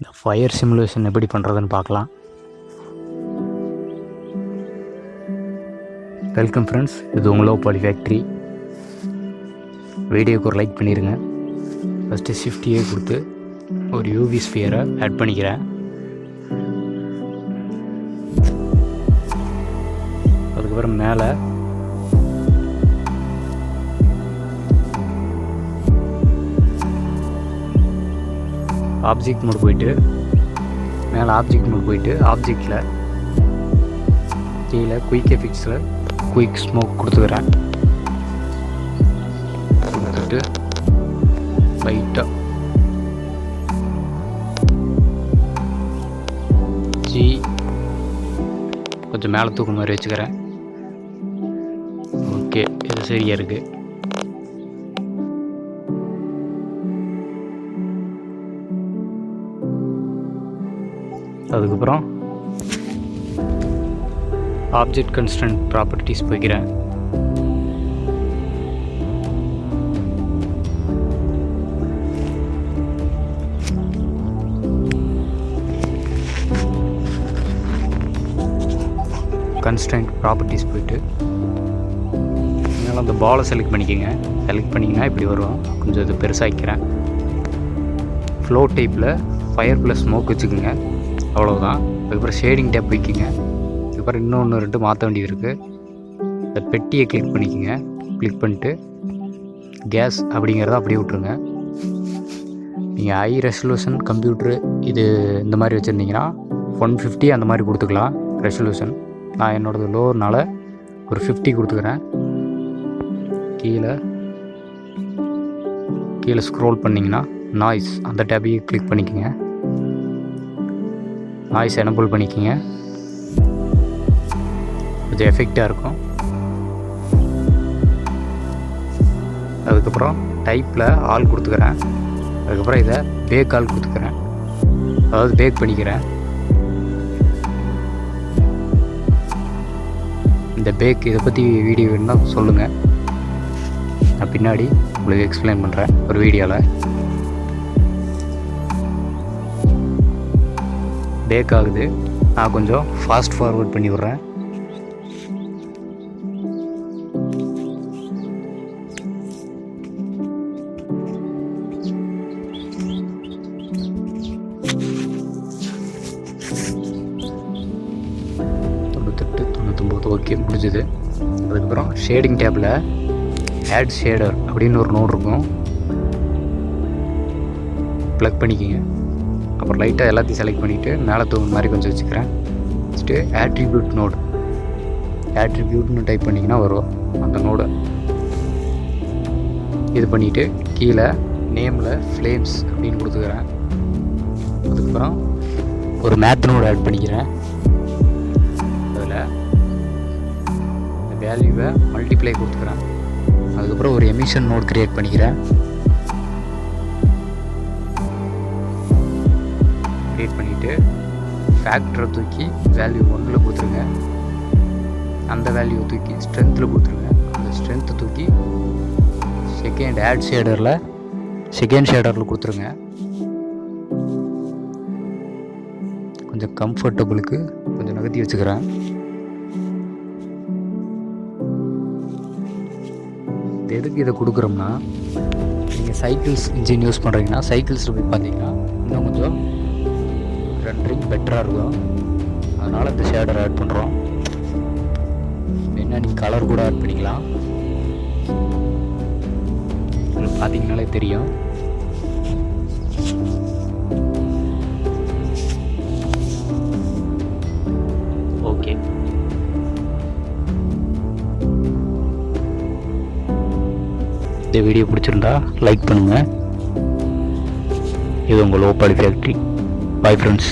இந்த fire simulation எப்படி பண்ணுறதுன்னு பார்க்கலாம். வெல்கம் ஃப்ரெண்ட்ஸ், இது உங்களோ பாலி ஃபேக்ட்ரி. வீடியோக்கு ஒரு லைக் பண்ணிடுங்க. ஃபஸ்ட்டு ஷிஃப்டியே கொடுத்து ஒரு யூவி ஸ்பியரை ஆட் பண்ணிக்கிறேன். அதுக்கப்புறம் மேலே ஆப்ஜெக்ட் மோட் போயிட்டு மேலே ஆப்ஜெக்ட் மோட் போயிட்டு ஆப்ஜெக்டில் கீழே குயிக் எஃபெக்ட்ஸில் குயிக் ஸ்மோக் கொடுத்துக்கிறேன். கொடுத்துட்டு லைட்டாக ஜி கொஞ்சம் மேலே தூக்குற மாதிரி வச்சுக்கிறேன். ஓகே, இது சரியாக இருக்குது. அதுக்கப்புறம் ஆப்ஜெக்ட் கன்ஸ்ட்ரண்ட் ப்ராப்பர்ட்டிஸ் போய்க்கிறேன். கன்ஸ்ட்ரண்ட் ப்ராப்பர்ட்டிஸ் போயிட்டு அதனால் அந்த பாலை செலக்ட் பண்ணிக்கோங்க. செலக்ட் பண்ணிங்கன்னா இப்படி வரும். கொஞ்சம் இது பெருசாகிக்கிறேன். ஃப்ளோ டைப்பில் ஃபயர் ப்ளஸ் ஸ்மோக் வச்சுக்கோங்க. அவ்வளோதான். அதுக்கப்புறம் ஷேடிங் டேப் வைக்கிங்க. அதுக்கப்புறம் இன்னொன்று 2 மாற்ற வேண்டியது இருக்குது. இந்த பெட்டியை கிளிக் பண்ணிக்கோங்க. கிளிக் பண்ணிட்டு கேஸ் அப்படிங்கிறத அப்படியே விட்ருங்க. நீங்கள் ஹை ரெசல்யூஷன் கம்ப்யூட்ரு இது இந்த மாதிரி வச்சுருந்தீங்கன்னா 150 அந்த மாதிரி கொடுத்துக்கலாம் ரெசல்யூஷன். நான் என்னோடது லோனால ஒரு 50 கொடுத்துக்கிறேன். கீழே ஸ்க்ரோல் பண்ணிங்கன்னா நாய்ஸ் அந்த டேப்பையே கிளிக் பண்ணிக்கோங்க. நாய்ஸ் எனபிள் பண்ணிக்கோங்க. கொஞ்சம் எஃபெக்டாக இருக்கும். அதுக்கப்புறம் டைப்பில் ஆல் கொடுத்துக்கிறேன். அதுக்கப்புறம் இதை பேக் ஆல் கொடுத்துக்கிறேன். அதாவது பேக் பண்ணிக்கிறேன். இந்த பேக் இதை பற்றி வீடியோ வேணும்னா சொல்லுங்கள். நான் பின்னாடி உங்களுக்கு எக்ஸ்பிளைன் பண்ணுறேன் ஒரு வீடியோவில். பேக் ஆகுது. நான் கொஞ்சம் ஃபாஸ்ட் ஃபார்வர்ட் பண்ணி விட்றேன். ஓகே, முடிஞ்சுது. அதுக்கப்புறம் ஷேடிங் டேப்பில் ஆட் ஷேடர் அப்படின்னு ஒரு நோட் இருக்கும். ப்ளக் பண்ணிக்கோங்க. அப்புறம் லைட்டாக எல்லாத்தையும் செலக்ட் பண்ணிவிட்டு மேலே தூங்குற மாதிரி கொஞ்சம் வச்சுக்கிறேன். ஃபஸ்ட்டு ஆட்ரிபியூட் நோடு ஆட்ரிபியூட்னு டைப் பண்ணிங்கன்னா வரும் அந்த நோடு. இது பண்ணிவிட்டு கீழே நேமில் ஃப்ளேம்ஸ் அப்படின்னு கொடுத்துக்கிறேன். அதுக்கப்புறம் ஒரு மேத் நோடு ஆட் பண்ணிக்கிறேன். அதில் இந்த வேல்யூவை மல்டிப்ளை கொடுத்துக்கிறேன். அதுக்கப்புறம் ஒரு எமிஷன் நோட் க்ரியேட் பண்ணிக்கிறேன். க்ரியேட் பண்ணிவிட்டு ஃபேக்டரை தூக்கி வேல்யூ 1ல் கொடுத்துருங்க. அந்த வேல்யூவை தூக்கி ஸ்ட்ரென்த்தில் கொடுத்துருங்க. அந்த ஸ்ட்ரென்த்தை தூக்கி செகண்ட் ஷேடரில் கொடுத்துருங்க. கொஞ்சம் கம்ஃபர்டபுளுக்கு கொஞ்சம் நகர்த்தி வச்சுக்கிறேன். எதுக்கு இதை கொடுக்குறோம்னா, நீங்கள் சைக்கிள்ஸ் இன்ஜின் யூஸ் பண்ணுறீங்கன்னா சைக்கிள்ஸில் போய் பார்த்தீங்கன்னா இன்னும் கொஞ்சம் ரெண்டரிங் பெட்டராக இருக்கும். அதனால் இந்த ஷேடர் ஆட் பண்ணுறோம். என்ன நீங்கள் கலர் கூட ஆட் பண்ணிக்கலாம். உங்களுக்கு பார்த்தீங்கனாலே தெரியும். ஓகே, இந்த வீடியோ பிடிச்சிருந்தா லைக் பண்ணுங்கள். இது உங்கள் low poly factory. Bye friends.